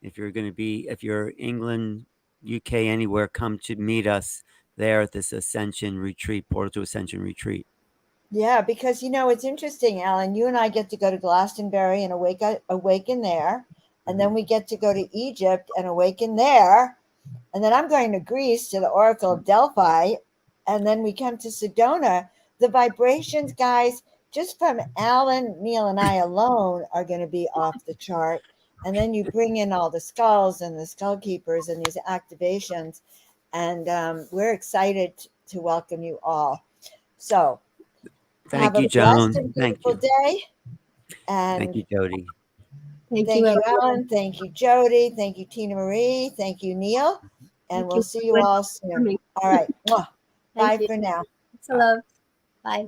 If you're England, UK, anywhere, come to meet us there at this Ascension retreat, Portal to Ascension retreat. Yeah, because you know it's interesting, Alan. You and I get to go to Glastonbury and awaken there, and then we get to go to Egypt and awaken there, and then I'm going to Greece to the Oracle of Delphi, and then we come to Sedona. The vibrations, guys, just from Alan, Neil, and I alone are going to be off the chart. And then you bring in all the skulls and the skull keepers and these activations, and we're excited to welcome you all. So have Thank a you, blessed Joan. and Thank beautiful you. day. Thank And you, Jodi. Thank you, thank you, everyone. Alan. Thank you, Jodi. Thank you, Tina Marie. Thank you, Neil. And Thank we'll you see you all soon. coming. All right. Mwah. Thank Bye you. for now. It's a love. Bye.